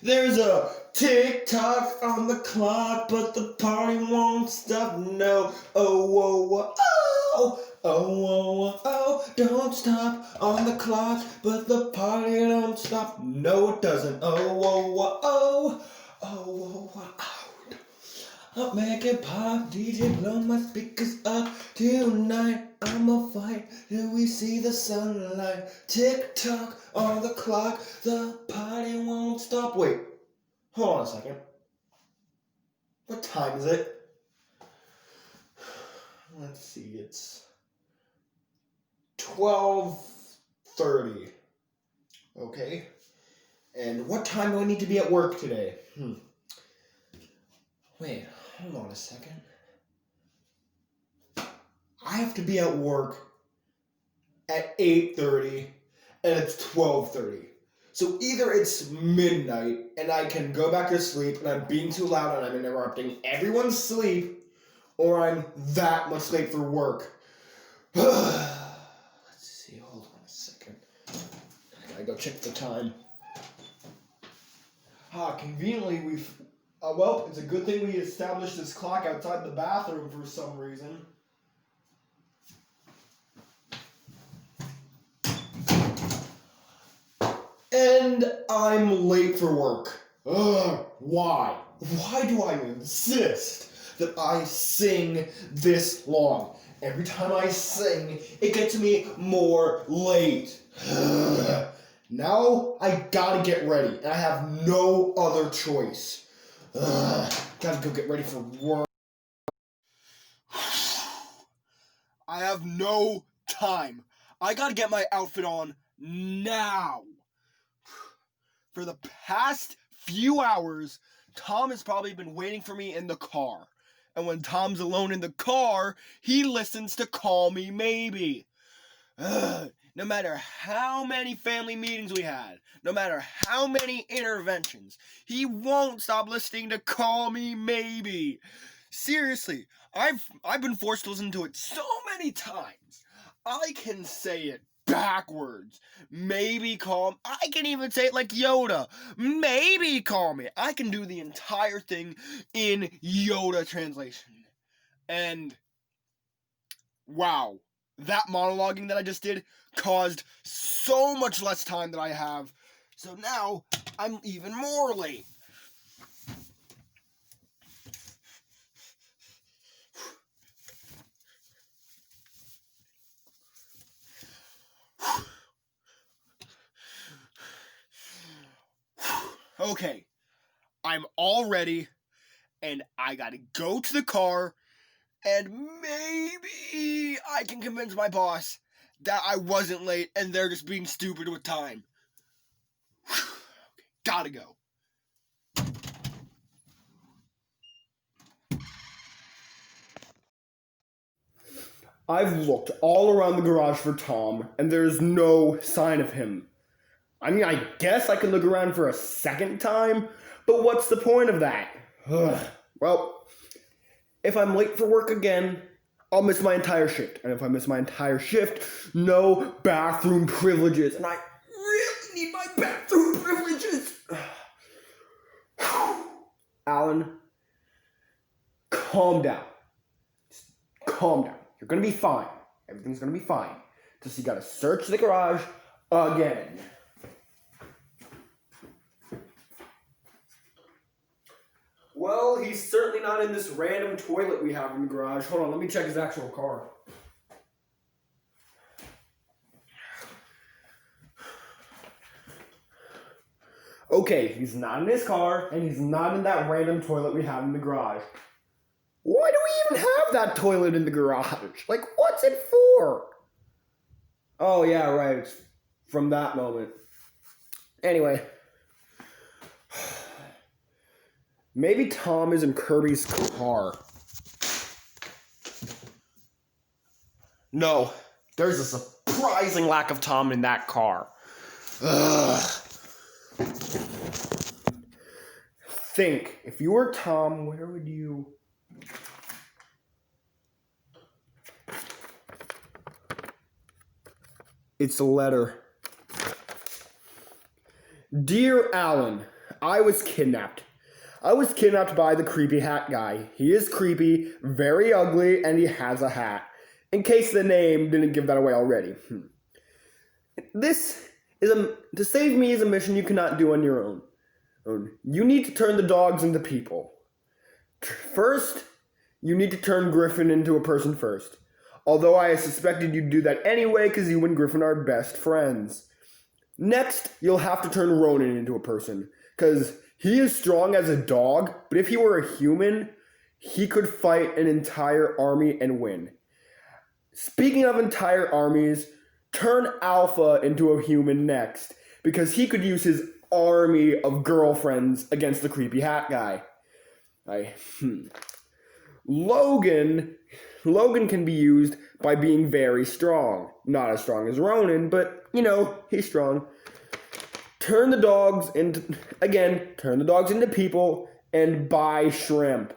There's a tick-tock on the clock, but the party won't stop, no. Oh, oh, oh, oh, oh, oh, oh, don't stop on the clock, but the party don't stop, no it doesn't. Oh, oh, oh, oh, oh, oh, oh. I'll make it pop, DJ blow my speakers up tonight. I'ma fight till we see the sunlight. Tick tock on the clock, the party won't stop. Wait, hold on a second. What time is it? Let's see, it's 12:30. Okay. And what time do I need to be at work today? Wait, hold on a second. I have to be at work at 8:30 and it's 12:30. So either it's midnight and I can go back to sleep and I'm being too loud and I'm interrupting everyone's sleep, or I'm that much late for work. Let's see, hold on a second. I gotta go check the time. Conveniently well, it's a good thing we established this clock outside the bathroom for some reason. And I'm late for work. Why? Why do I insist that I sing this long? Every time I sing, it gets me more late. Now I gotta get ready, and I have no other choice. Gotta go get ready for work. I have no time. I gotta get my outfit on now. For the past few hours, Tom has probably been waiting for me in the car. And when Tom's alone in the car, he listens to Call Me Maybe. No matter how many family meetings we had, no matter how many interventions, he won't stop listening to Call Me Maybe. Seriously, I've been forced to listen to it so many times. I can say it backwards. Maybe call me. I can even say it like Yoda. Maybe call me. I can do the entire thing in Yoda translation. And wow, that monologuing that I just did caused so much less time than I have. So now I'm even more late. Okay, I'm all ready, and I gotta go to the car, and maybe I can convince my boss that I wasn't late and they're just being stupid with time. Okay, gotta go. I've looked all around the garage for Tom, and there's no sign of him. I mean, I guess I could look around for a second time, but what's the point of that? Well, if I'm late for work again, I'll miss my entire shift. And if I miss my entire shift, no bathroom privileges. And I really need my bathroom privileges. Alan, calm down. Just calm down. You're gonna be fine. Everything's gonna be fine. Just you gotta search the garage again. Well, he's certainly not in this random toilet we have in the garage. Hold on, let me check his actual car. Okay, he's not in his car, and he's not in that random toilet we have in the garage. Why do we even have that toilet in the garage? Like, what's it for? Oh, yeah, right. It's from that moment. Anyway. Maybe Tom is in Kirby's car. No, there's a surprising lack of Tom in that car. Ugh. Think, if you were Tom, where would you... It's a letter. Dear Alan, I was kidnapped. I was kidnapped by the creepy hat guy. He is creepy, very ugly, and he has a hat. In case the name didn't give that away already. This is to save me is a mission you cannot do on your own. You need to turn the dogs into people. First, you need to turn Griffin into a person first. Although I suspected you'd do that anyway because you and Griffin are best friends. Next, you'll have to turn Ronan into a person. Because he is strong as a dog, but if he were a human, he could fight an entire army and win. Speaking of entire armies, turn Alpha into a human next. Because he could use his army of girlfriends against the creepy hat guy. Logan can be used by being very strong. Not as strong as Ronan, but, he's strong. Turn the dogs into people and buy shrimp.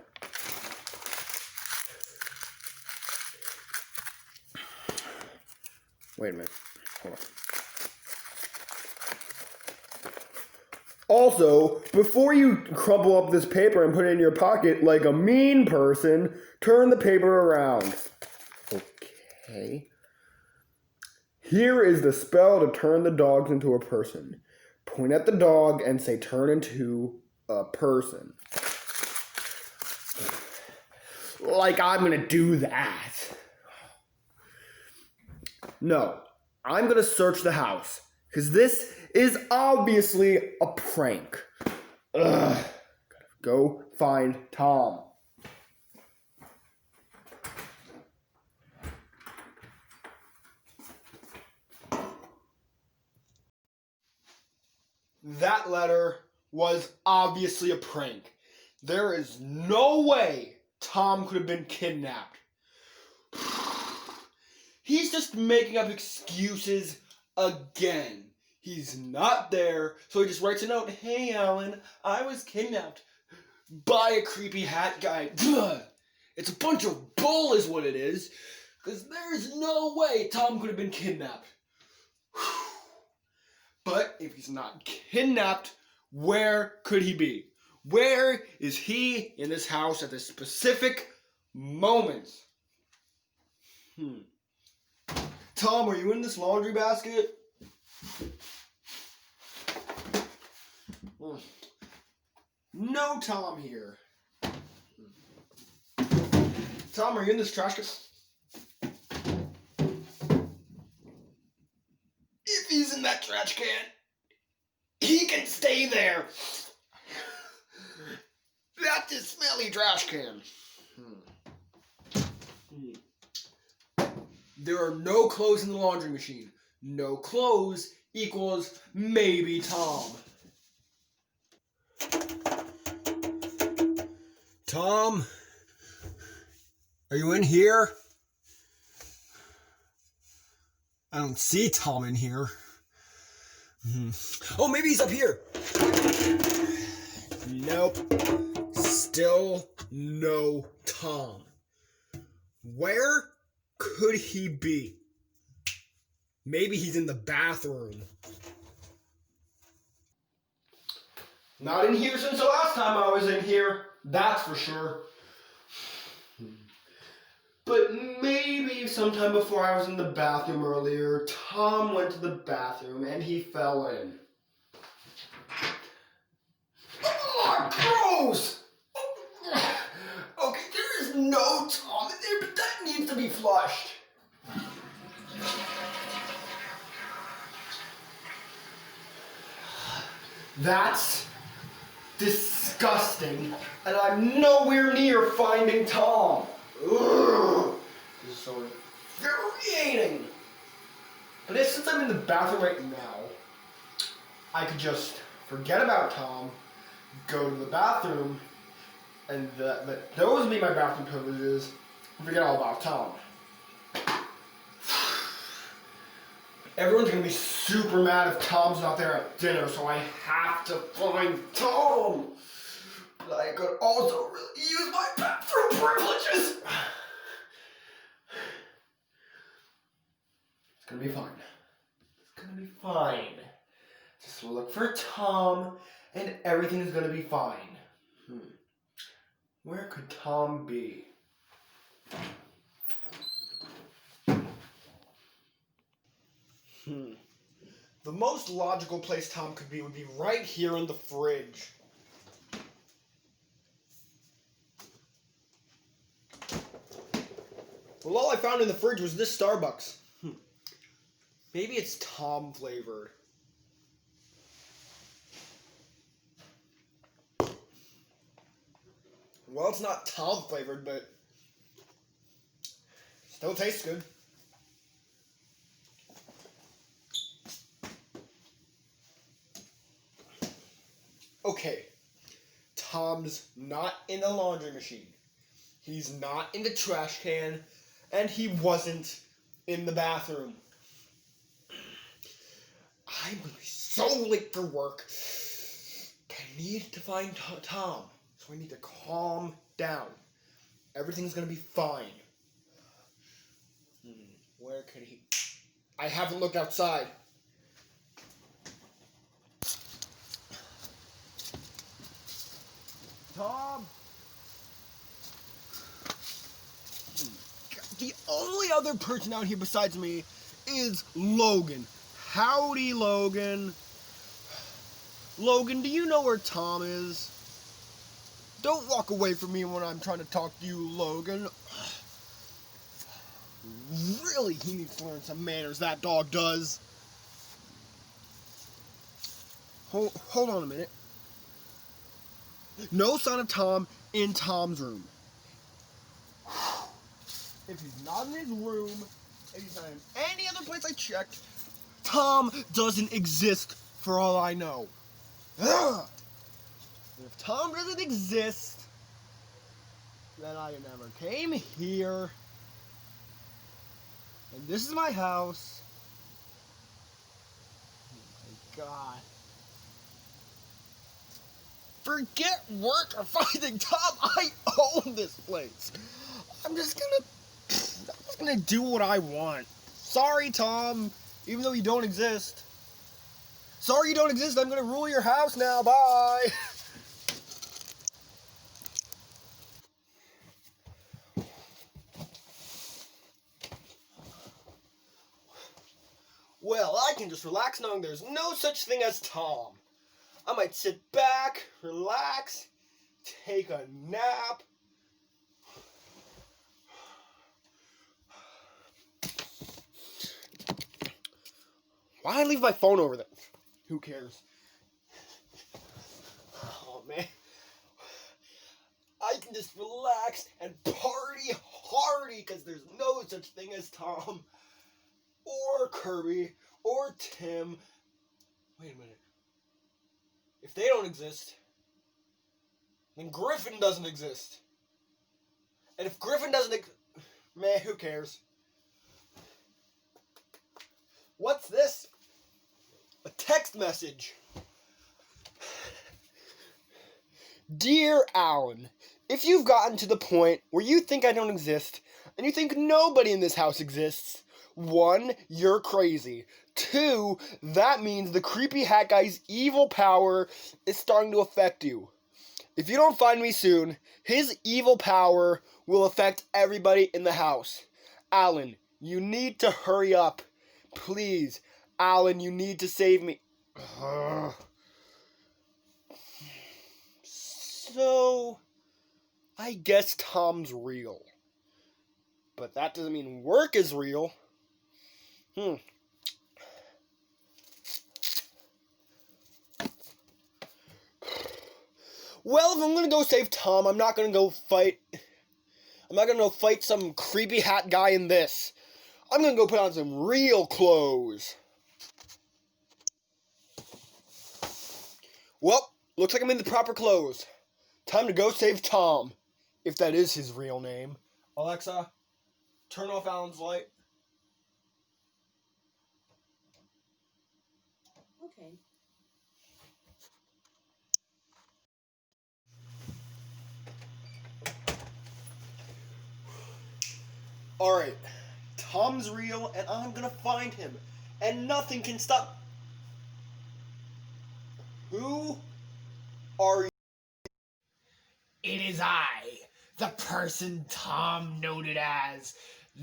Wait a minute. Hold on. Also, before you crumple up this paper and put it in your pocket like a mean person, turn the paper around. Okay. Here is the spell to turn the dogs into a person. Point at the dog and say turn into a person. Like I'm gonna do that. No, I'm gonna search the house. Because this is obviously a prank. Gotta go find Tom. That letter was obviously a prank. There is no way Tom could have been kidnapped. He's just making up excuses again. He's not there, so he just writes a note. Hey, Alan, I was kidnapped by a creepy hat guy. It's a bunch of bull is what it is, because there's no way Tom could have been kidnapped. But if he's not kidnapped, where could he be? Where is he in this house at this specific moment? Tom, are you in this laundry basket? No Tom here. Tom, are you in this trash can? If he's in that trash can, he can stay there. That's a smelly trash can. There are no clothes in the laundry machine. No clothes equals maybe Tom. Tom? Are you in here? I don't see Tom in here. Oh, maybe he's up here. Nope. Still no Tom. Where could he be? Maybe he's in the bathroom. Not in here since the last time I was in here. That's for sure. But maybe sometime before I was in the bathroom earlier, Tom went to the bathroom and he fell in. Oh, gross! Okay, there is no Tom in there, but that needs to be flushed. That's disgusting, and I'm nowhere near finding Tom. Ugh. This is so infuriating. But since I'm in the bathroom right now, I could just forget about Tom, go to the bathroom, and those be my bathroom privileges, and forget all about Tom. Everyone's gonna be super mad if Tom's not there at dinner, so I have to find Tom. But I could also really use my bathroom privileges. It's gonna be fine. It's gonna be fine. Just look for Tom and everything is gonna be fine. Where could Tom be? The most logical place Tom could be would be right here in the fridge. Well, all I found in the fridge was this Starbucks. Maybe it's Tom flavored. Well, it's not Tom flavored, but still tastes good. Okay, Tom's not in the laundry machine. He's not in the trash can, and he wasn't in the bathroom. I'm gonna be so late for work. I need to find Tom, so I need to calm down. Everything's gonna be fine. Where could he? I haven't looked outside. Tom? The only other person out here besides me is Logan. Howdy, Logan. Logan, do you know where Tom is? Don't walk away from me when I'm trying to talk to you, Logan. Really, he needs to learn some manners, that dog does. Hold on a minute. No sign of Tom in Tom's room. If he's not in his room, if he's not in any other place I checked, Tom doesn't exist for all I know. Ugh. And if Tom doesn't exist, then I never came here. And this is my house. Oh my God. Forget work or finding Tom. I own this place. I'm just gonna do what I want. Sorry, Tom, even though you don't exist. Sorry you don't exist. I'm gonna rule your house now. Bye. Well, I can just relax knowing there's no such thing as Tom. I might sit back, relax, take a nap. Why did I leave my phone over there? Who cares? Oh, man. I can just relax and party hardy because there's no such thing as Tom or Kirby or Tim. Wait a minute. If they don't exist, then Griffin doesn't exist. And if Griffin doesn't man, who cares? What's this? A text message. Dear Alan, if you've gotten to the point where you think I don't exist, and you think nobody in this house exists, 1, you're crazy. 2, that means the creepy hat guy's evil power is starting to affect you. If you don't find me soon, his evil power will affect everybody in the house. Alan, you need to hurry up. Please, Alan, you need to save me. So, I guess Tom's real. But that doesn't mean work is real. Well, if I'm gonna go save Tom, I'm not gonna go fight some creepy hat guy in this. I'm gonna go put on some real clothes. Well, looks like I'm in the proper clothes. Time to go save Tom, if that is his real name. Alexa, turn off Alan's light. Okay. Alright, Tom's real, and I'm gonna find him, and nothing can stop. Who are you? It is I, the person Tom noted as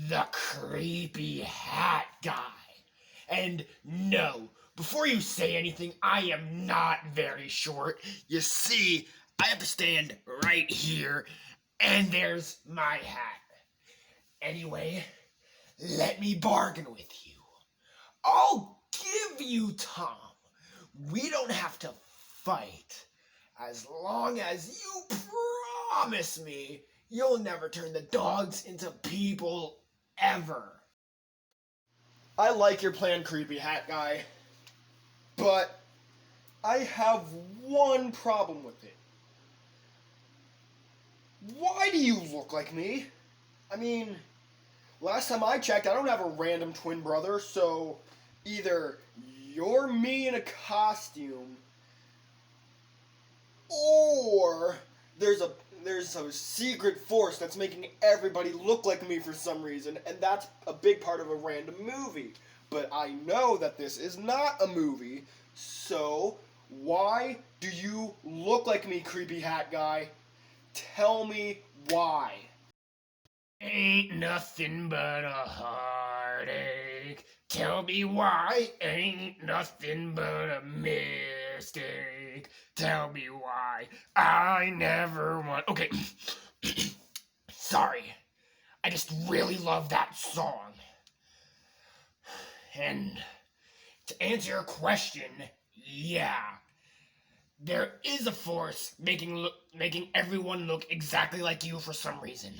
the creepy hat guy. And no, before you say anything, I am not very short. You see, I have to stand right here, and there's my hat. Anyway, let me bargain with you. I'll give you Tom. We don't have to fight. As long as you promise me you'll never turn the dogs into people ever. I like your plan, creepy hat guy, but I have one problem with it. Why do you look like me? I mean, last time I checked, I don't have a random twin brother, so either you're me in a costume, or there's a secret force that's making everybody look like me for some reason, and that's a big part of a random movie. But I know that this is not a movie, so why do you look like me, creepy hat guy? Tell me why. Ain't nothing but a heartache. Tell me why. Ain't nothing but a mistake. Tell me why. I never want. Okay. Sorry. I just really love that song. And to answer your question, yeah. There is a force making everyone look exactly like you for some reason.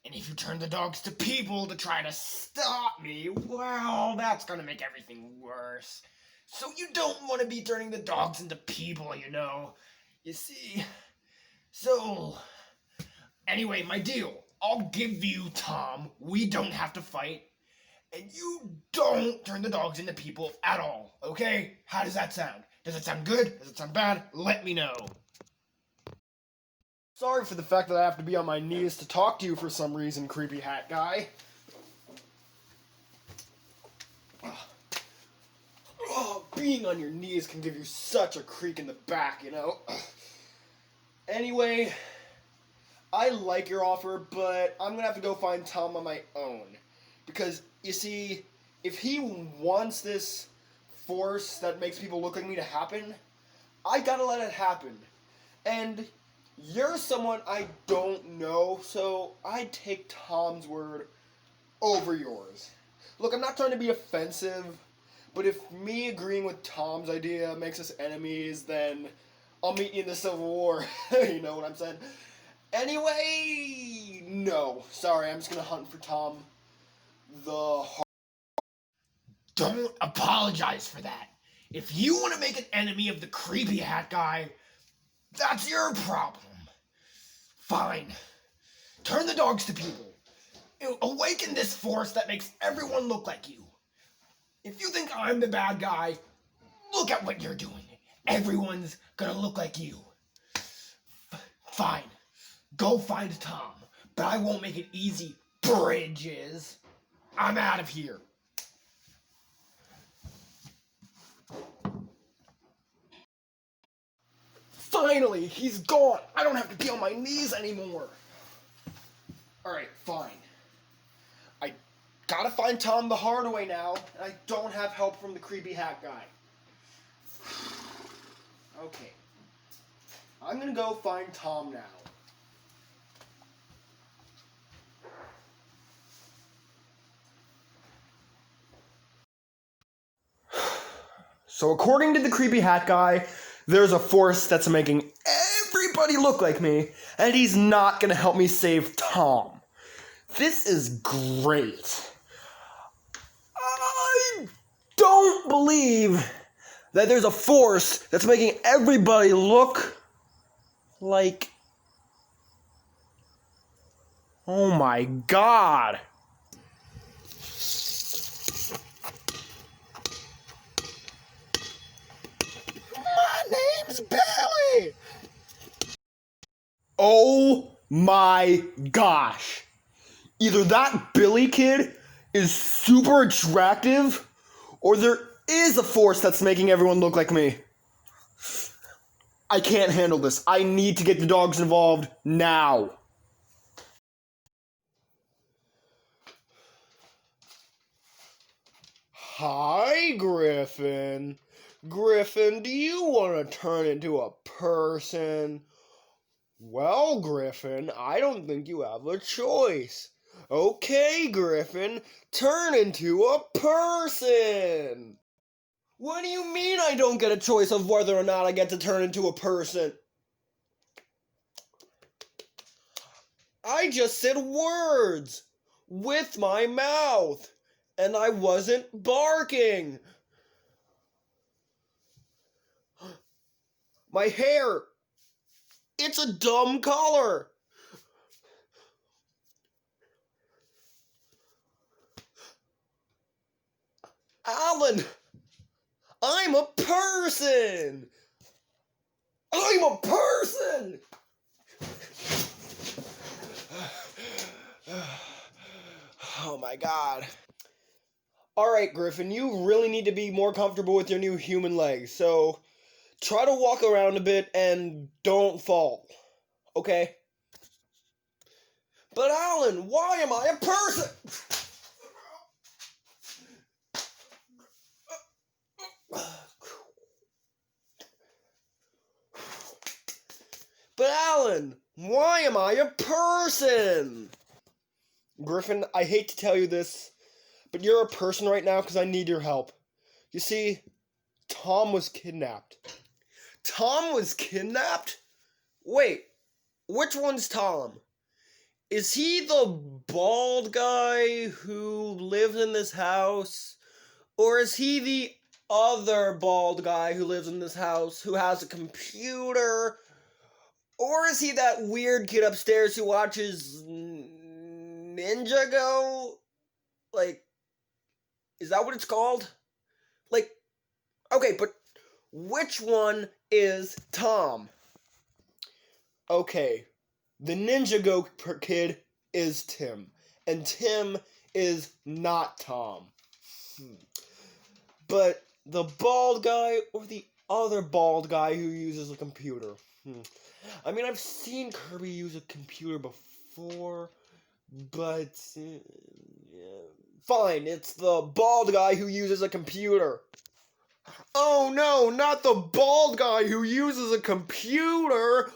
And if you turn the dogs to people to try to stop me, well, that's gonna make everything worse. So you don't want to be turning the dogs into people, you know. You see? So, anyway, my deal. I'll give you Tom. We don't have to fight. And you don't turn the dogs into people at all, okay? How does that sound? Does it sound good? Does it sound bad? Let me know. Sorry for the fact that I have to be on my knees to talk to you for some reason, creepy hat guy. Oh, being on your knees can give you such a creak in the back, you know? Anyway, I like your offer, but I'm gonna have to go find Tom on my own. Because, you see, if he wants this force that makes people look like me to happen, I gotta let it happen. And you're someone I don't know, so I take Tom's word over yours. Look, I'm not trying to be offensive, but if me agreeing with Tom's idea makes us enemies, then I'll meet you in the Civil War. You know what I'm saying? Anyway, no. Sorry, I'm just gonna hunt for Tom. Don't apologize for that. If you want to make an enemy of the creepy hat guy, that's your problem. Fine. Turn the dogs to people. Awaken this force that makes everyone look like you. If you think I'm the bad guy, look at what you're doing. Everyone's gonna look like you. Fine. Go find Tom. But I won't make it easy, Bridges. I'm out of here. Finally, he's gone. I don't have to be on my knees anymore. Alright, fine. I gotta find Tom the hard way now, and I don't have help from the creepy hat guy. Okay. I'm gonna go find Tom now. So according to the creepy hat guy, there's a force that's making everybody look like me, and he's not gonna help me save Tom. This is great. I don't believe that there's a force that's making everybody look like... Oh my god. My name's Billy. Oh my gosh. Either that Billy kid is super attractive, or there is a force that's making everyone look like me. I can't handle this. I need to get the dogs involved now. Hi, Griffin. Griffin, do you want to turn into a person? Well, Griffin, I don't think you have a choice. Okay, Griffin, turn into a person. What do you mean I don't get a choice of whether or not I get to turn into a person? I just said words with my mouth, and I wasn't barking. My hair, it's a dumb color. Alan, I'm a person. I'm a person. Oh my God. All right, Griffin, you really need to be more comfortable with your new human legs. So try to walk around a bit and don't fall. Okay? But Alan, why am I a person? But Alan, why am I a person? Griffin, I hate to tell you this, but you're a person right now because I need your help. You see, Tom was kidnapped. Tom was kidnapped? Wait, which one's Tom? Is he the bald guy who lives in this house? Or is he the other bald guy who lives in this house who has a computer? Or is he that weird kid upstairs who watches Ninjago? Like, is that what it's called? Like, okay, but which one is Tom? Okay, the Ninjago kid is Tim, and Tim is not Tom. But the bald guy or the other bald guy who uses a computer? I mean, I've seen Kirby use a computer before, but fine, it's the bald guy who uses a computer. Oh no, not the bald guy who uses a computer!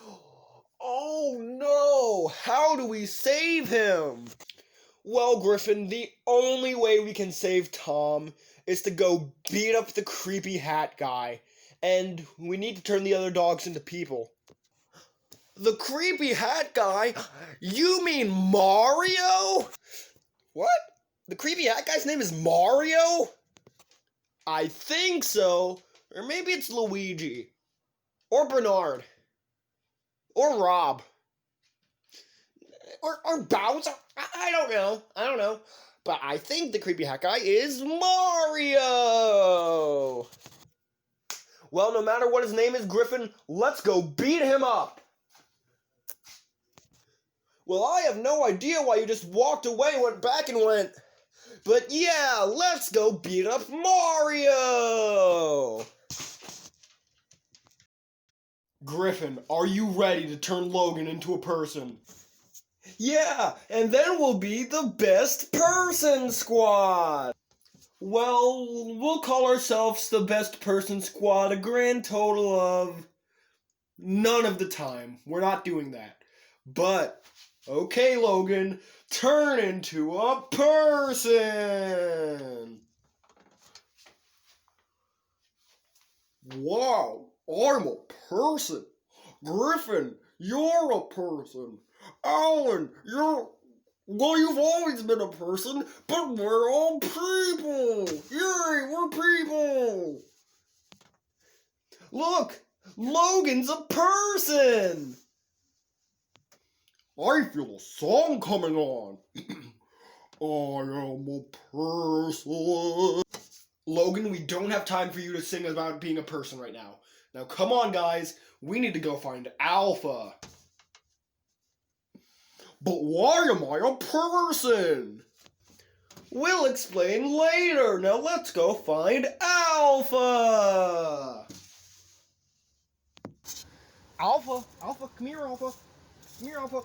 Oh no, how do we save him? Well, Griffin, the only way we can save Tom is to go beat up the creepy hat guy, and we need to turn the other dogs into people. The creepy hat guy? You mean Mario? What? The creepy hat guy's name is Mario? I think so. Or maybe it's Luigi. Or Bernard. Or Rob. Or Bowser. I don't know. But I think the creepy hat guy is Mario. Well, no matter what his name is, Griffin, let's go beat him up. Well, I have no idea why you just walked away, went back and went. But yeah, let's go beat up Mario! Griffin, are you ready to turn Logan into a person? Yeah, and then we'll be the best person squad! Well, we'll call ourselves the best person squad a grand total of none of the time. We're not doing that. But, okay, Logan, turn into a person! Wow, I'm a person. Griffin, you're a person. Alan, well, you've always been a person, but we're all people. Yay, we're people. Look, Logan's a person. I feel a song coming on. I am a person. Logan, we don't have time for you to sing about being a person right now. Now, come on, guys. We need to go find Alpha. But why am I a person? We'll explain later. Now, let's go find Alpha. Alpha, come here, Alpha. Come here, Alpha.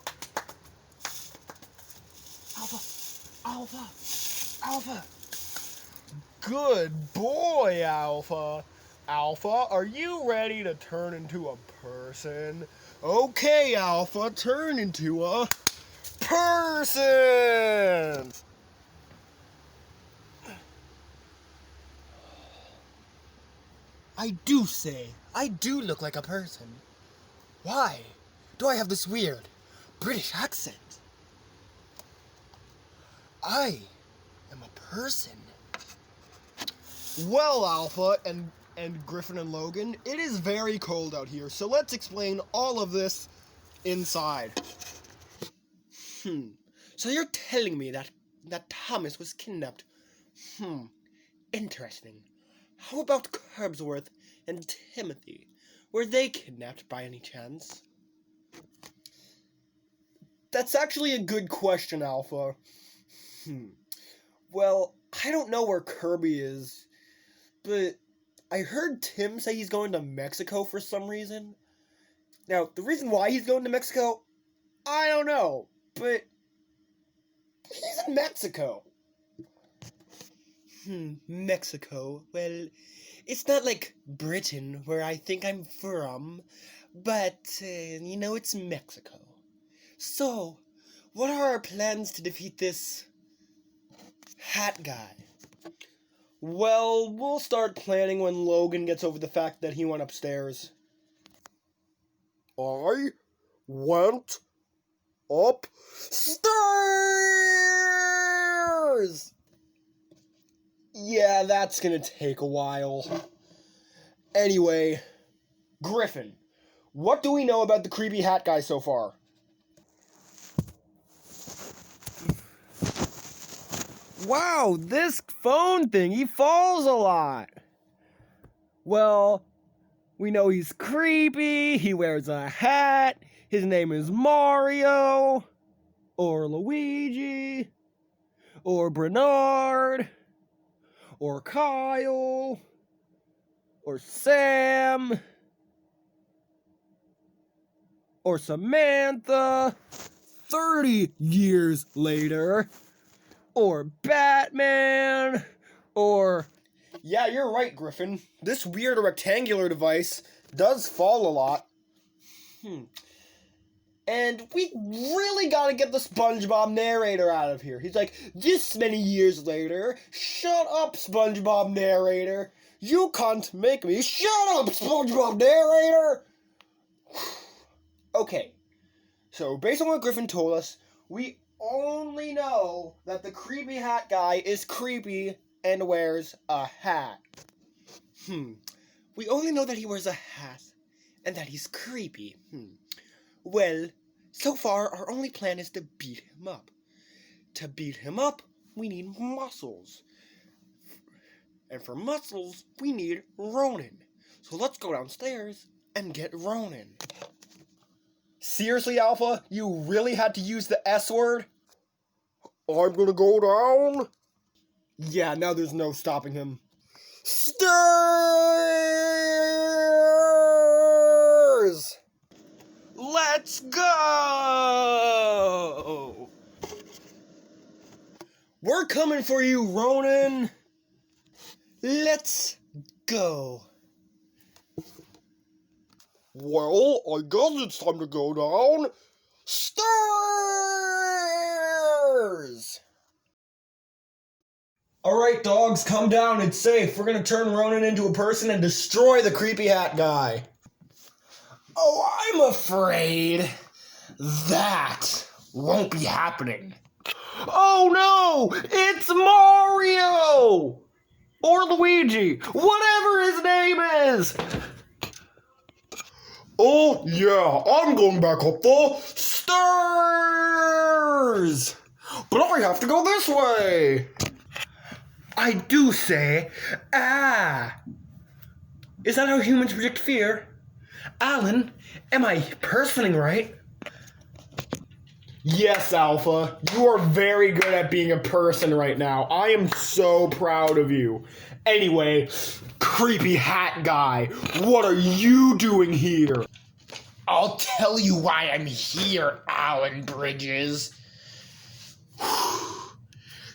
Alpha. Good boy, Alpha. Alpha, are you ready to turn into a person? Okay, Alpha, turn into a person! I do look like a person. Why do I have this weird British accent? I am a person. Well, Alpha and Griffin and Logan, it is very cold out here, so let's explain all of this inside. So you're telling me that Thomas was kidnapped? Interesting. How about Curbsworth and Timothy? Were they kidnapped by any chance? That's actually a good question, Alpha. Well, I don't know where Kirby is, but I heard Tim say he's going to Mexico for some reason. Now, the reason why he's going to Mexico, I don't know, but he's in Mexico. Mexico. Well, it's not like Britain, where I think I'm from, but, it's Mexico. So, what are our plans to defeat this hat guy? Well, we'll start planning when Logan gets over the fact that he went upstairs. I went upstairs! Yeah, that's gonna take a while. Anyway, Griffin, what do we know about the creepy hat guy so far? Wow, this phone thing, he falls a lot. Well, we know he's creepy, he wears a hat, his name is Mario, or Luigi, or Bernard, or Kyle, or Sam, or Samantha, 30 years later, or Batman, or... Yeah, you're right, Griffin. This weird rectangular device does fall a lot. And we really gotta get the SpongeBob narrator out of here. He's like, this many years later, shut up, SpongeBob narrator. You can't make me shut up, SpongeBob narrator. Okay, so based on what Griffin told us, we only know that the creepy hat guy is creepy and wears a hat. We only know that he wears a hat and that he's creepy. Well, so far our only plan is to beat him up. To beat him up, we need muscles. And for muscles, we need Ronan. So let's go downstairs and get Ronan. Seriously, Alpha? You really had to use the S word? I'm gonna go down. Yeah, now there's no stopping him. Stairs! Let's go! We're coming for you, Ronan. Let's go. Well, I guess it's time to go down. Stairs! Alright, dogs, come down. It's safe. We're gonna turn Ronan into a person and destroy the creepy hat guy. Oh, I'm afraid that won't be happening. Oh no! It's Mario! Or Luigi! Whatever his name is! Oh, yeah, I'm going back up the stairs! But I have to go this way! I do say, Is that how humans predict fear? Alan, am I personing right? Yes, Alpha. You are very good at being a person right now. I am so proud of you. Anyway, creepy hat guy, what are you doing here? I'll tell you why I'm here, Alan Bridges.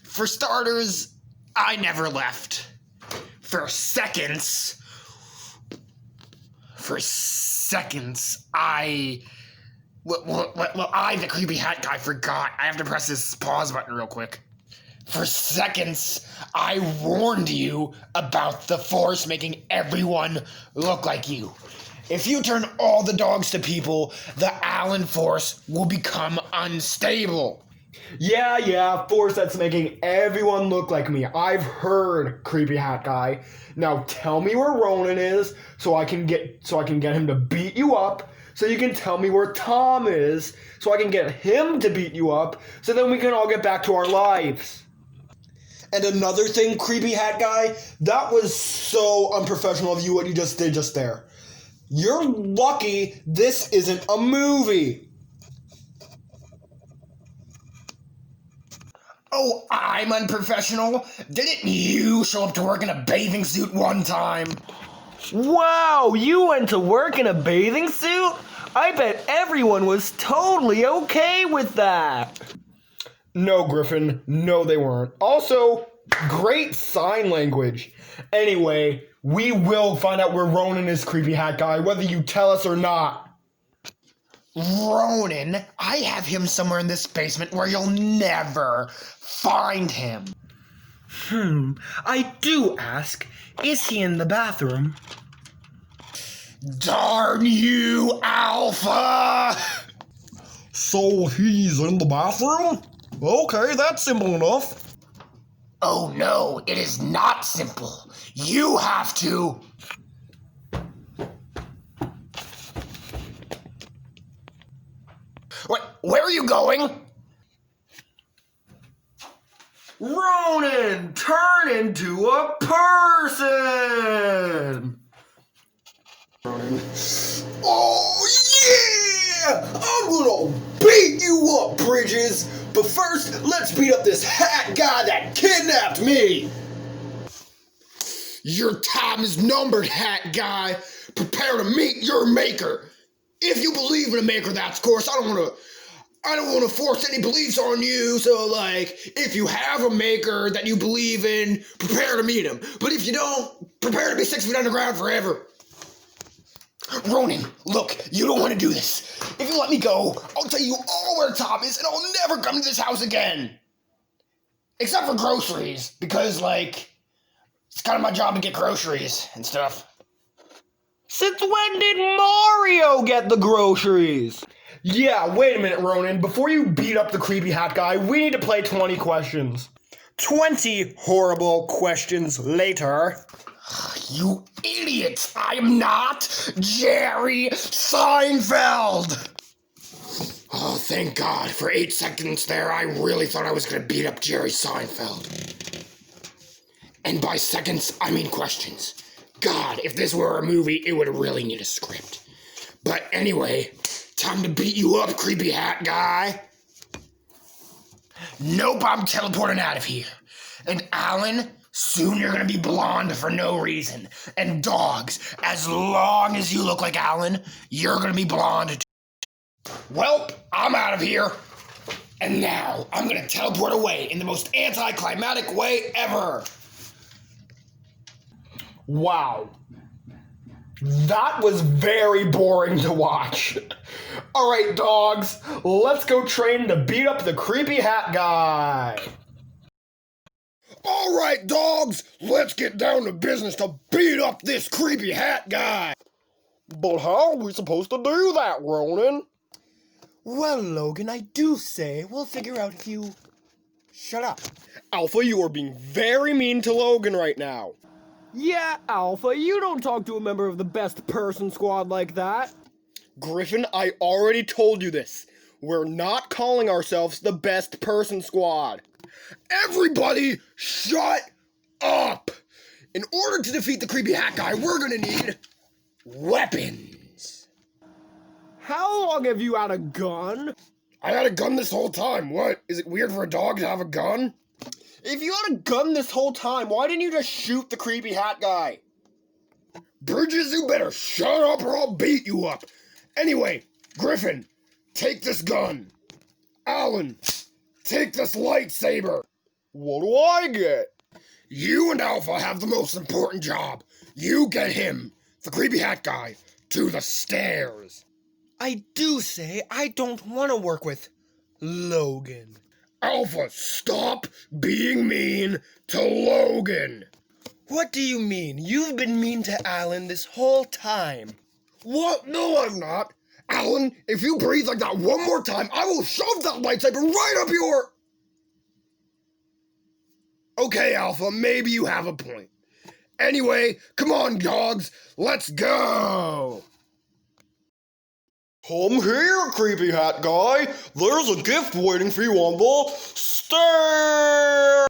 For starters, I never left. For seconds, I, the creepy hat guy, forgot. I have to press this pause button real quick. For seconds, I warned you about the Force making everyone look like you. If you turn all the dogs to people, the Allen Force will become unstable. Yeah, Force that's making everyone look like me. I've heard, creepy hat guy. Now tell me where Ronan is so I can get him to beat you up. So you can tell me where Tom is so I can get him to beat you up so then we can all get back to our lives. And another thing, creepy hat guy, that was so unprofessional of you what you just did just there. You're lucky this isn't a movie. Oh, I'm unprofessional? Didn't you show up to work in a bathing suit one time? Wow, you went to work in a bathing suit? I bet everyone was totally okay with that. No, Griffin, no they weren't. Also, great sign language. Anyway, we will find out where Ronan is, creepy hat guy, whether you tell us or not. Ronan? I have him somewhere in this basement where you'll never find him. I do ask, is he in the bathroom? Darn you, Alpha! So he's in the bathroom? Okay, that's simple enough. Oh no, it is not simple. You have to... Where are you going? Ronan, turn into a person! Oh yeah! I'm gonna beat you up, Bridges! But first, let's beat up this hat guy that kidnapped me! Your time is numbered, hat guy. Prepare to meet your maker. If you believe in a maker, that's of course. I don't want to force any beliefs on you. So, like, if you have a maker that you believe in, prepare to meet him. But if you don't, prepare to be 6 feet underground forever. Ronan, look, you don't want to do this. If you let me go, I'll tell you all where Tom is, and I'll never come to this house again. Except for groceries, because, like, it's kind of my job to get groceries and stuff. Since when did Mario get the groceries? Yeah, wait a minute, Ronan. Before you beat up the creepy hat guy, we need to play 20 questions. 20 horrible questions later. You idiots! I am not Jerry Seinfeld! Oh, thank God. For 8 seconds there, I really thought I was going to beat up Jerry Seinfeld. And by seconds, I mean questions. God, if this were a movie, it would really need a script. But anyway, time to beat you up, creepy hat guy. Nope, I'm teleporting out of here. And Alan, soon you're gonna be blonde for no reason. And dogs, as long as you look like Alan, you're gonna be blonde too. Welp, I'm out of here. And now, I'm gonna teleport away in the most anticlimactic way ever. Wow. That was very boring to watch. Alright, dogs, let's go train to beat up the creepy hat guy. Alright, dogs, let's get down to business to beat up this creepy hat guy. But how are we supposed to do that, Ronan? Well, Logan, I do say we'll figure out if you... Shut up. Alpha, you are being very mean to Logan right now. Yeah, Alpha, you don't talk to a member of the best person squad like that. Griffin, I already told you this. We're not calling ourselves the best person squad. Everybody, shut up! In order to defeat the creepy hat guy, we're gonna need weapons. How long have you had a gun? I had a gun this whole time. What? Is it weird for a dog to have a gun? If you had a gun this whole time, why didn't you just shoot the creepy hat guy? Bridges, you better shut up or I'll beat you up. Anyway, Griffin, take this gun. Alan, take this lightsaber. What do I get? You and Alpha have the most important job. You get him, the creepy hat guy, to the stairs. I do say I don't want to work with Logan. Alpha, stop being mean to Logan. What do you mean? You've been mean to Alan this whole time. What? No, I'm not. Alan, if you breathe like that one more time, I will shove that lightsaber right up your... Okay, Alpha, maybe you have a point. Anyway, come on, dogs, let's go! Come here, creepy hat guy. There's a gift waiting for you on the stair.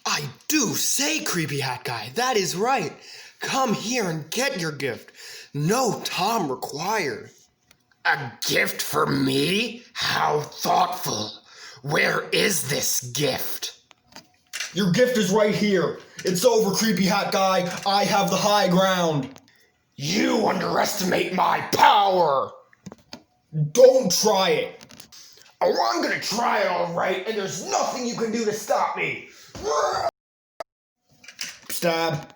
I do say, creepy hat guy, that is right. Come here and get your gift. No Tom required. A gift for me? How thoughtful. Where is this gift? Your gift is right here. It's over, creepy hat guy. I have the high ground. You underestimate my power. Don't try it. Oh, I'm gonna try it all right, and there's nothing you can do to stop me. Stab.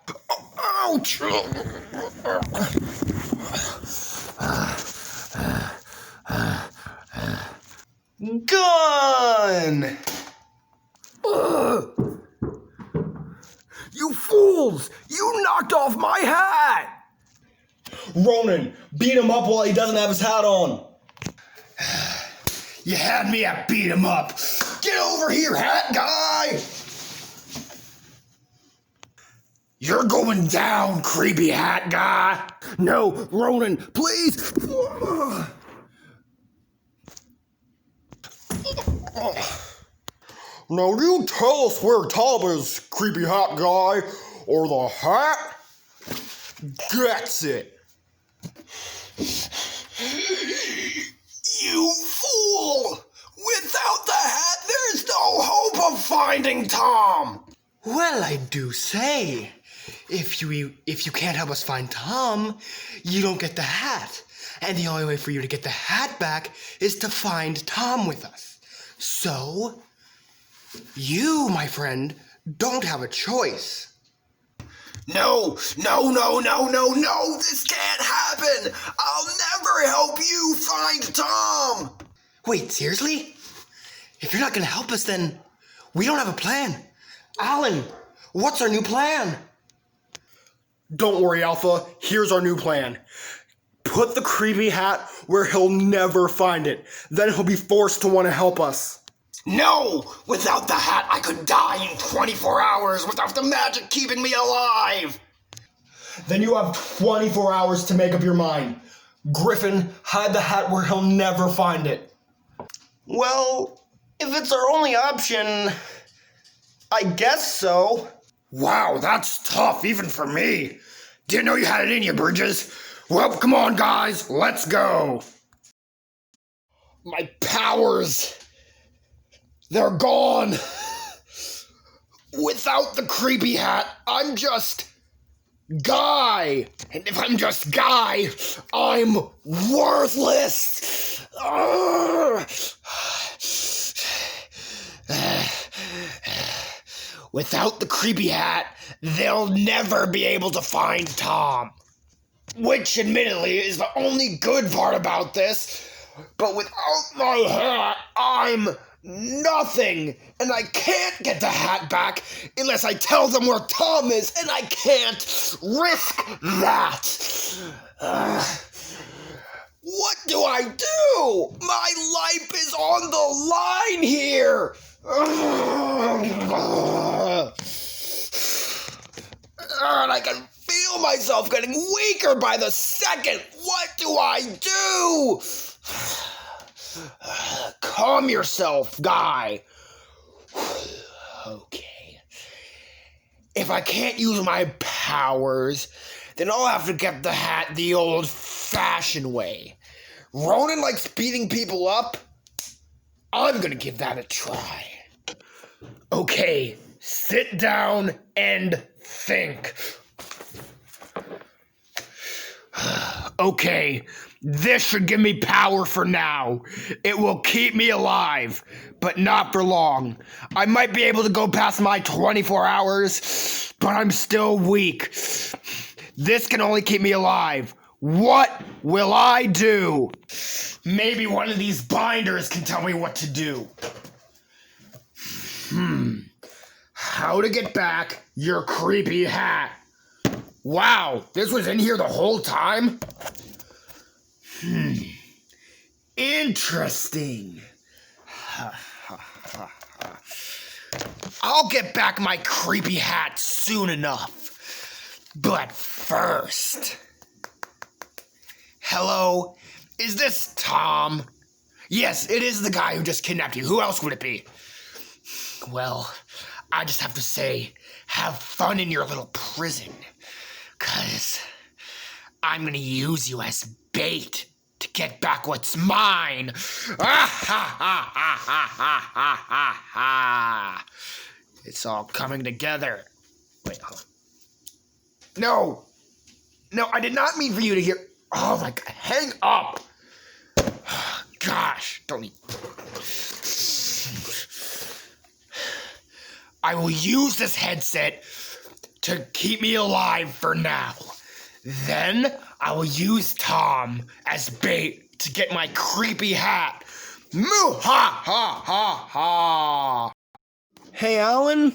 Ouch! Gun! You fools! You knocked off my hat! Ronan, beat him up while he doesn't have his hat on. You had me at beat him up. Get over here, hat guy! You're going down, creepy hat guy. No, Ronan, please. Now you tell us where Tom is, creepy hat guy, or the hat gets it. You fool! Without the hat, there's no hope of finding Tom! Well, I do say, if you can't help us find Tom, you don't get the hat. And the only way for you to get the hat back is to find Tom with us. So, you, my friend, don't have a choice. No, this can't happen! I'll never help you find Tom! Wait, seriously? If you're not gonna help us, then we don't have a plan. Alan, what's our new plan? Don't worry, Alpha. Here's our new plan. Put the creepy hat where he'll never find it. Then he'll be forced to want to help us. No! Without the hat, I could die in 24 hours without the magic keeping me alive! Then you have 24 hours to make up your mind. Griffin, hide the hat where he'll never find it. Well, if it's our only option, I guess so. Wow, that's tough, even for me. Didn't know you had it in you, Bridges. Well, come on, guys, let's go. My powers, they're gone. Without the creepy hat, I'm just Guy. And if I'm just Guy, I'm worthless. Without the creepy hat, they'll never be able to find Tom. Which, admittedly, is the only good part about this. But without my hat, I'm nothing. And I can't get the hat back unless I tell them where Tom is. And I can't risk that. What do I do? My life is on the line here. And I can feel myself getting weaker by the second. What do I do? Calm yourself, Guy. Okay. If I can't use my powers, then I'll have to get the hat the old-fashioned way. Ronan likes beating people up. I'm gonna give that a try. Okay, sit down and think. Okay, This should give me power for now. It will keep me alive, but not for long. I might be able to go past my 24 hours, but I'm still weak. This can only keep me alive. What will I do? Maybe one of these binders can tell me what to do. How to get back your creepy hat. Wow, this was in here the whole time? Interesting. I'll get back my creepy hat soon enough. But first... Hello? Is this Tom? Yes, it is the guy who just kidnapped you. Who else would it be? Well, I just have to say, have fun in your little prison. 'Cause I'm gonna use you as bait to get back what's mine. It's all coming together. Wait, hold on. No, I did not mean for you to hear. Oh my God, hang up. Gosh, don't need. I will use this headset to keep me alive for now. Then I will use Tom as bait to get my creepy hat. Moo ha ha ha ha. Hey, Alan.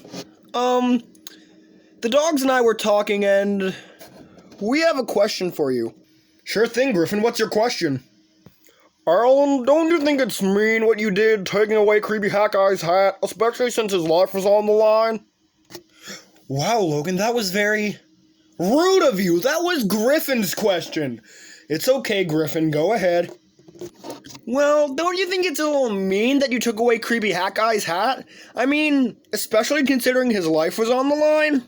The dogs and I were talking, and we have a question for you. Sure thing, Griffin. What's your question? Alan, don't you think it's mean what you did, taking away Creepy Hat Guy's hat, especially since his life was on the line? Wow, Logan, that was very rude of you. That was Griffin's question. It's okay, Griffin, go ahead. Well, don't you think it's a little mean that you took away Creepy Hat Guy's hat? I mean, especially considering his life was on the line?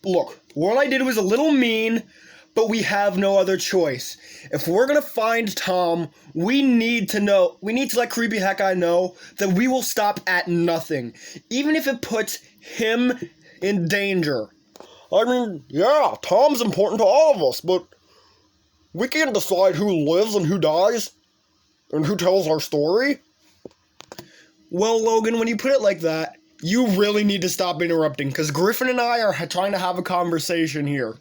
Look, what I did was a little mean, but we have no other choice. If we're gonna find Tom, we need to let Creepy Hat Guy know that we will stop at nothing, even if it puts him in danger. I mean, yeah, Tom's important to all of us, but we can't decide who lives and who dies, and who tells our story. Well, Logan, when you put it like that, you really need to stop interrupting, because Griffin and I are trying to have a conversation here.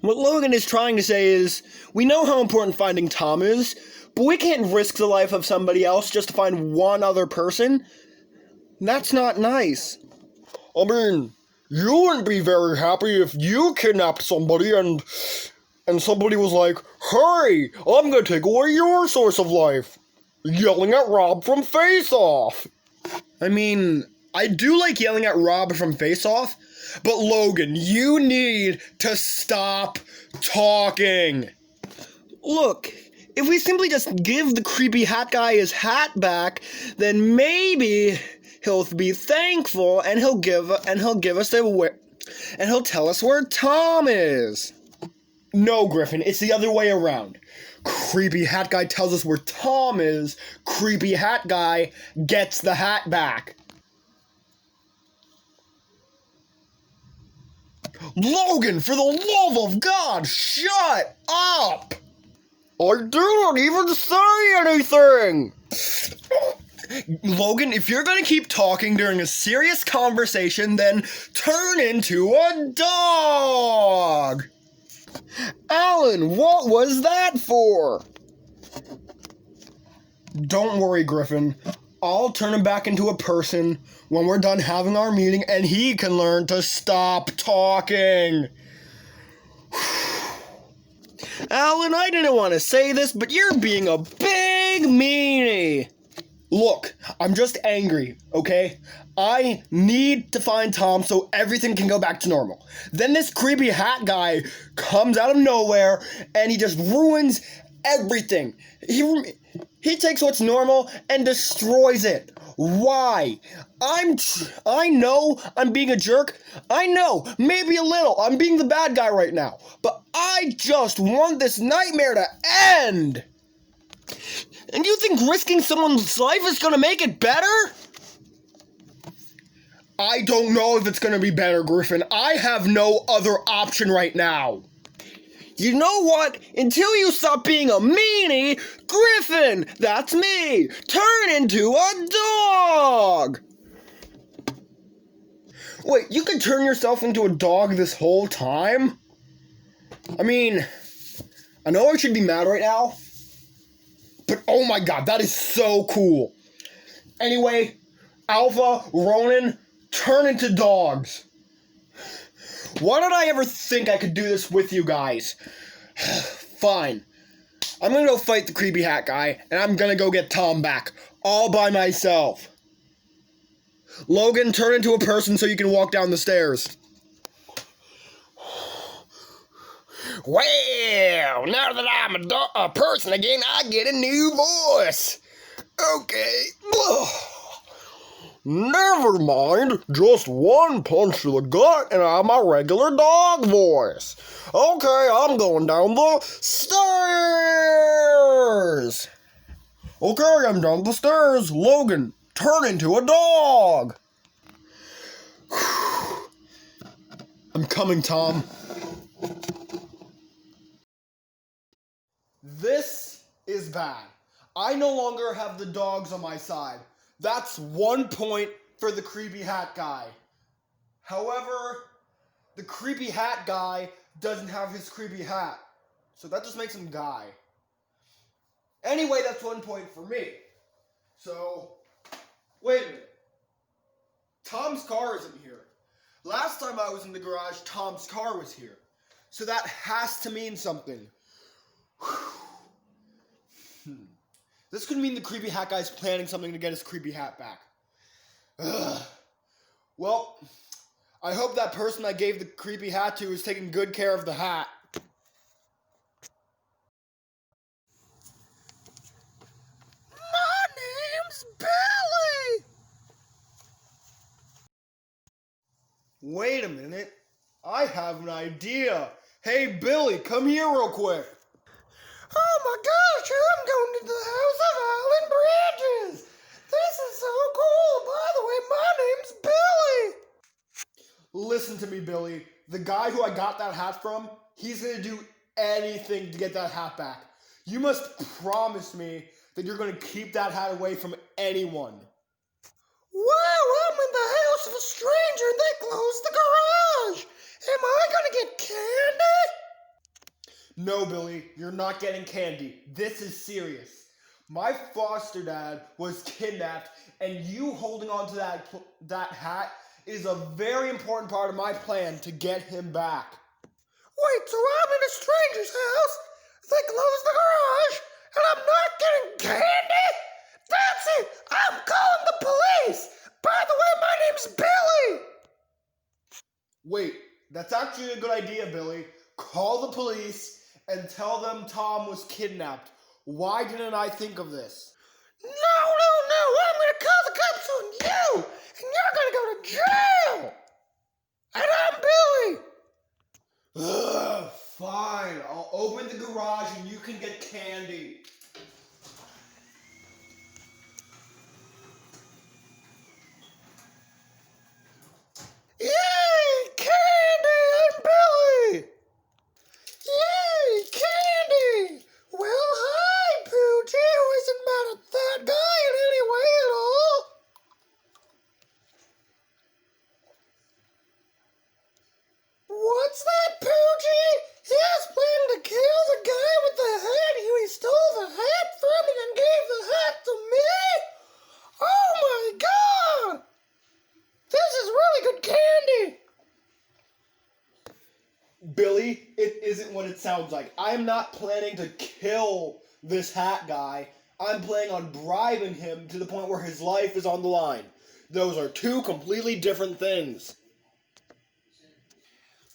What Logan is trying to say is, we know how important finding Tom is, but we can't risk the life of somebody else just to find one other person. That's not nice. I mean, you wouldn't be very happy if you kidnapped somebody and somebody was like, "Hey, I'm gonna take away your source of life," yelling at Rob from Face Off. I mean, I do like yelling at Rob from Face Off, but Logan, you need to stop talking. Look, if we simply just give the Creepy Hat Guy his hat back, then maybe he'll be thankful and he'll tell us where Tom is. No, Griffin, it's the other way around. Creepy Hat Guy tells us where Tom is, Creepy Hat Guy gets the hat back. Logan, for the love of God, shut up! I didn't even say anything! Logan, if you're gonna keep talking during a serious conversation, then turn into a dog! Alan, what was that for? Don't worry, Griffin. I'll turn him back into a person when we're done having our meeting and he can learn to stop talking. Alan, I didn't want to say this, but you're being a big meanie. Look, I'm just angry, okay? I need to find Tom so everything can go back to normal. Then this Creepy Hat Guy comes out of nowhere and he just ruins everything. He takes what's normal and destroys it. Why? I know I'm being a jerk. I know, maybe a little. I'm being the bad guy right now. But I just want this nightmare to end. And you think risking someone's life is gonna make it better? I don't know if it's gonna be better, Griffin. I have no other option right now. You know what? Until you stop being a meanie, Griffin, that's me, turn into a dog! Wait, you could turn yourself into a dog this whole time? I mean, I know I should be mad right now, but oh my god, that is so cool. Anyway, Alpha, Ronan, turn into dogs. Why did I ever think I could do this with you guys? Fine. I'm gonna go fight the creepy hat guy, and I'm gonna go get Tom back, all by myself. Logan, turn into a person so you can walk down the stairs. Well, now that I'm a person again, I get a new voice. Okay. Never mind, just one punch to the gut and I'm a regular dog voice. Okay, I'm going down the stairs. Okay, I'm down the stairs. Logan, turn into a dog. I'm coming, Tom. This is bad. I no longer have the dogs on my side. That's 1 point for the creepy hat guy. However, the creepy hat guy doesn't have his creepy hat. So that just makes him Guy. Anyway, that's 1 point for me. So, wait a minute. Tom's car isn't here. Last time I was in the garage, Tom's car was here. So that has to mean something. This could mean the creepy hat guy's planning something to get his creepy hat back. Ugh. Well, I hope that person I gave the creepy hat to is taking good care of the hat. My name's Billy! Wait a minute. I have an idea. Hey, Billy, come here real quick. Oh my gosh, I'm going to the House of Island Bridges. This is so cool. By the way, my name's Billy. Listen to me, Billy. The guy who I got that hat from, he's going to do anything to get that hat back. You must promise me that you're going to keep that hat away from anyone. Wow, I'm in the house of a stranger and they closed the garage. Am I going to get candy? No, Billy, you're not getting candy. This is serious. My foster dad was kidnapped, and you holding on to that hat is a very important part of my plan to get him back. Wait, so I'm in a stranger's house, they closed the garage, and I'm not getting candy? That's it! I'm calling the police! By the way, my name's Billy! Wait, that's actually a good idea, Billy. Call the police and tell them Tom was kidnapped. Why didn't I think of this? No, I'm gonna call the cops on you, and you're gonna go to jail! And I'm Billy! Ugh, fine, I'll open the garage and you can get candy. Yay, candy, I'm Billy! Yay, candy! Well, hi, Poochie, who isn't mad at that guy in any way at all. What's that, Poochie? He was planning to kill the guy with the hat who he stole the hat from and then gave the hat to me? Oh my god! This is really good candy! Billy, it isn't what it sounds like. I am not planning to kill this hat guy. I'm planning on bribing him to the point where his life is on the line. Those are two completely different things.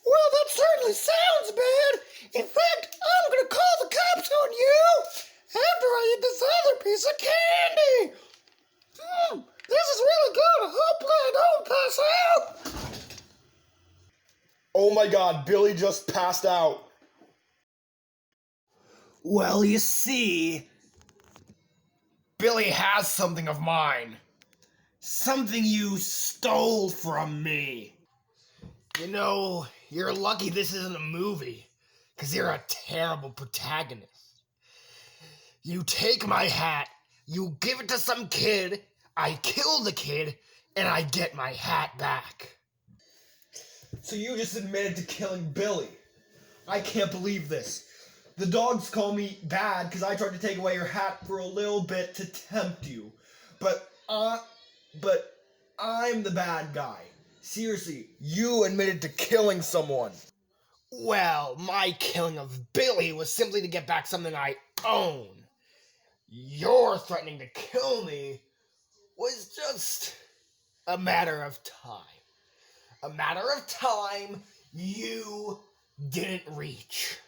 Well, that certainly sounds bad. In fact, I'm gonna call the cops on you after I eat this other piece of candy. This is really good. Hopefully I don't pass out. Oh my god, Billy just passed out. Well, you see, Billy has something of mine. Something you stole from me. You know, you're lucky this isn't a movie. because you're a terrible protagonist. You take my hat, you give it to some kid, I kill the kid, and I get my hat back. So you just admitted to killing Billy. I can't believe this. The dogs call me bad because I tried to take away your hat for a little bit to tempt you. But I'm the bad guy. Seriously, you admitted to killing someone. Well, my killing of Billy was simply to get back something I own. Your threatening to kill me was just a matter of time. A matter of time you didn't reach.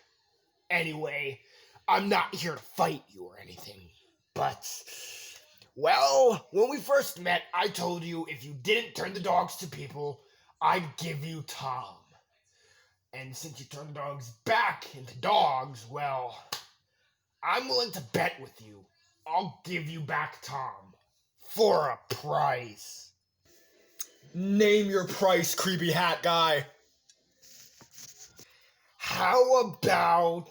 Anyway, I'm not here to fight you or anything, but, well, when we first met, I told you if you didn't turn the dogs to people, I'd give you Tom. And since you turned the dogs back into dogs, well, I'm willing to bet with you. I'll give you back Tom for a price. Name your price, creepy hat guy. How about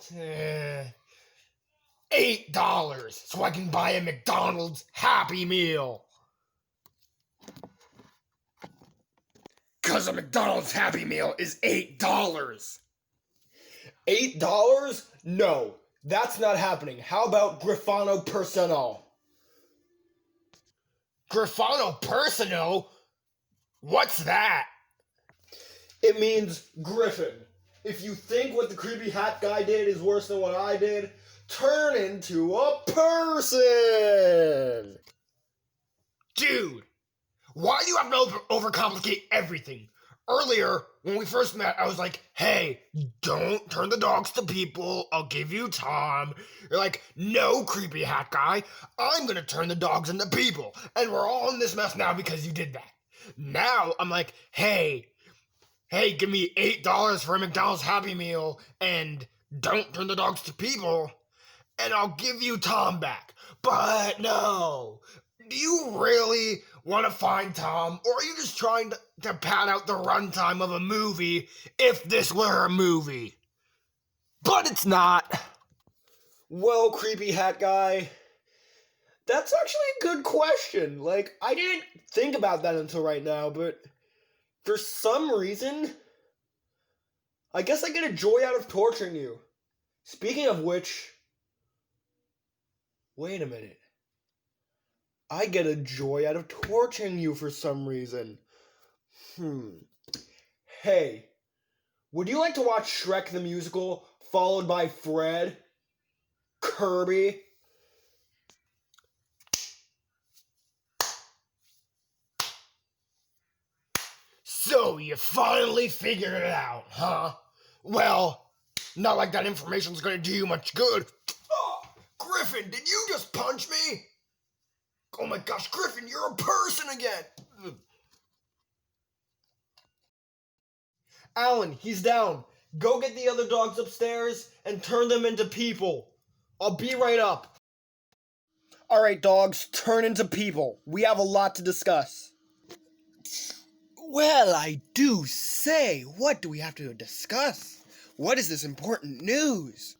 $8 so I can buy a McDonald's Happy Meal? Because a McDonald's Happy Meal is $8. $8? No, that's not happening. How about Grifano Personnel? Grifano Personal? What's that? It means Griffin. If you think what the creepy hat guy did is worse than what I did, turn into a person! Dude, why do you have to overcomplicate everything? Earlier, when we first met, I was like, hey, don't turn the dogs to people, I'll give you Tom. You're like, no, creepy hat guy, I'm gonna turn the dogs into people. And we're all in this mess now because you did that. Now, I'm like, hey, give me $8 for a McDonald's Happy Meal and don't turn the dogs to people, and I'll give you Tom back. But no, do you really want to find Tom, or are you just trying to pad out the runtime of a movie if this were a movie? But it's not. Well, creepy hat guy, that's actually a good question. Like, I didn't think about that until right now, but for some reason, I guess I get a joy out of torturing you. Speaking of which, wait a minute. I get a joy out of torturing you for some reason. Hey, would you like to watch Shrek the Musical, followed by Fred, Kirby? So you finally figured it out, huh? Well, not like that information's gonna do you much good. Oh, Griffin, did you just punch me? Oh my gosh, Griffin, you're a person again! Alan, he's down. Go get the other dogs upstairs and turn them into people. I'll be right up. Alright, dogs, turn into people. We have a lot to discuss. Well, I do say, what do we have to discuss? What is this important news?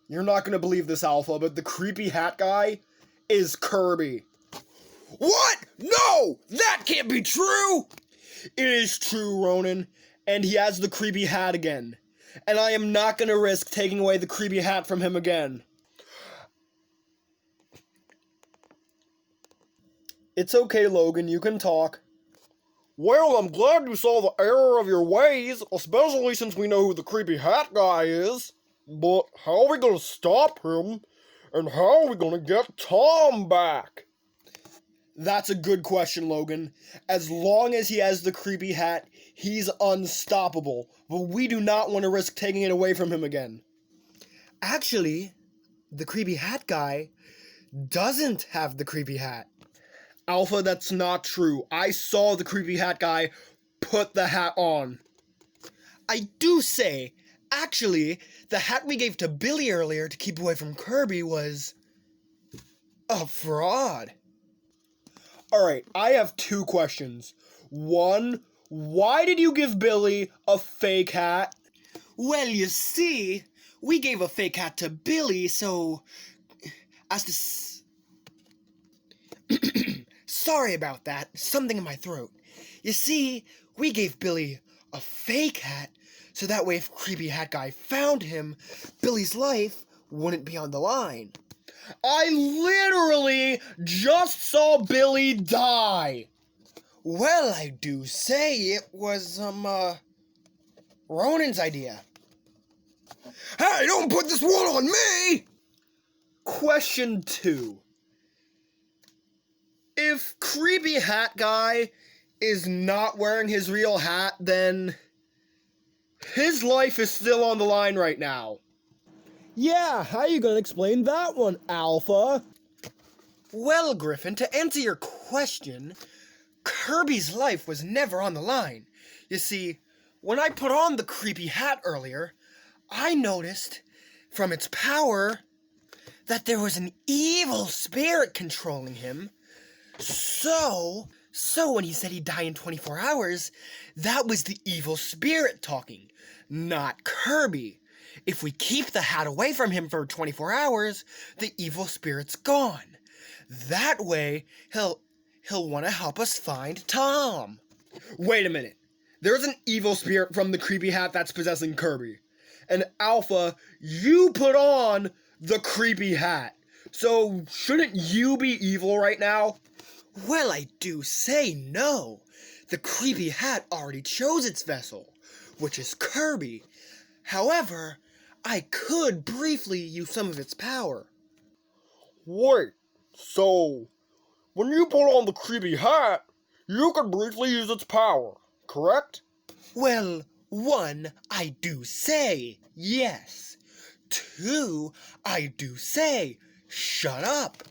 You're not gonna believe this, Alpha, but the creepy hat guy is Kirby. What? No! That can't be true! It is true, Ronan, and he has the creepy hat again. And I am not gonna risk taking away the creepy hat from him again. It's okay, Logan, you can talk. Well, I'm glad you saw the error of your ways, especially since we know who the creepy hat guy is. But how are we gonna stop him? And how are we gonna get Tom back? That's a good question, Logan. As long as he has the creepy hat, he's unstoppable. But we do not want to risk taking it away from him again. Actually, the creepy hat guy doesn't have the creepy hat. Alpha, that's not true. I saw the creepy hat guy put the hat on. I do say, actually, the hat we gave to Billy earlier to keep away from Kirby was a fraud. Alright, I have two questions. One, why did you give Billy a fake hat? Well, you see, we gave a fake hat to Billy, so as to sorry about that. Something in my throat. You see, we gave Billy a fake hat, so that way if Creepy Hat Guy found him, Billy's life wouldn't be on the line. I literally just saw Billy die. Well, I do say it was, Ronan's idea. Hey, don't put this one on me! Question 2. If Creepy Hat Guy is not wearing his real hat, then his life is still on the line right now. Yeah, how you gonna explain that one, Alpha? Well, Griffin, to answer your question, Kirby's life was never on the line. You see, when I put on the creepy hat earlier, I noticed from its power that there was an evil spirit controlling him. So when he said he'd die in 24 hours, that was the evil spirit talking, not Kirby. If we keep the hat away from him for 24 hours, the evil spirit's gone. That way, he'll want to help us find Tom. Wait a minute. There's an evil spirit from the creepy hat that's possessing Kirby. And Alpha, you put on the creepy hat. So shouldn't you be evil right now? Well, I do say no. The creepy hat already chose its vessel, which is Kirby. However, I could briefly use some of its power. Wait, so when you put on the creepy hat, you can briefly use its power, correct? Well, 1, I do say yes. 2, I do say shut up.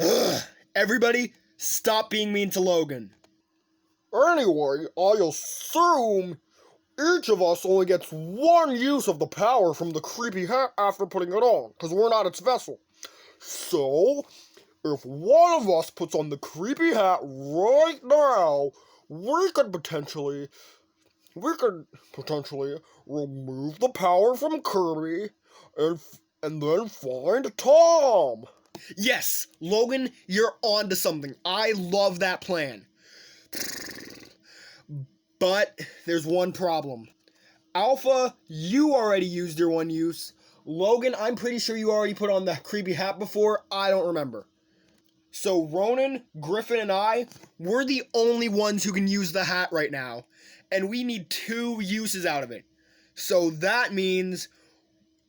Ugh, everybody, stop being mean to Logan. Anyway, I assume each of us only gets one use of the power from the creepy hat after putting it on, because we're not its vessel. So, if one of us puts on the creepy hat right now, we could potentially remove the power from Kirby and then find Tom. Yes, Logan, you're on to something. I love that plan. But there's one problem. Alpha, you already used your one use. Logan, I'm pretty sure you already put on the creepy hat before. I don't remember. So Ronan, Griffin, and I, we're the only ones who can use the hat right now. And we need 2 uses out of it. So that means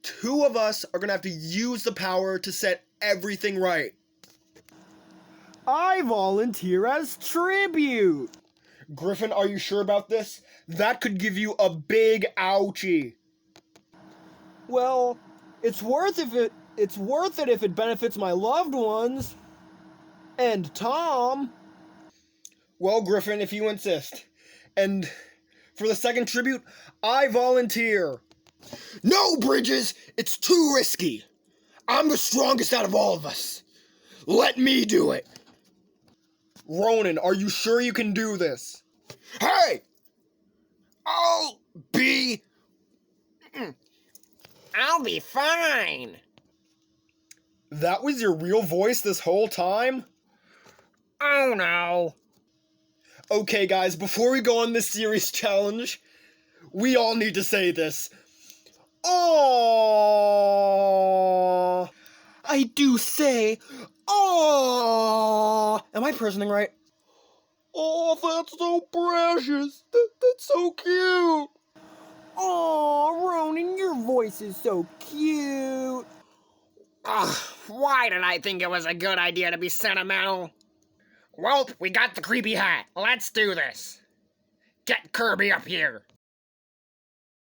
2 of us are going to have to use the power to set everything right. I volunteer as tribute. Griffin, are you sure about this? That could give you a big ouchie. Well, it's worth it if it benefits my loved ones. And Tom. Well, Griffin, if you insist. And for the second tribute, I volunteer. No, Bridges! It's too risky. I'm the strongest out of all of us. Let me do it. Ronan, are you sure you can do this? Hey! I'll be fine. That was your real voice this whole time? Oh no. Okay, guys, before we go on this serious challenge, we all need to say this. Aww. I do say, aww. Am I personing right? Oh, that's so precious. That's so cute. Aww, Ronan, your voice is so cute. Ugh, why did I think it was a good idea to be sentimental? Well, we got the creepy hat. Let's do this. Get Kirby up here.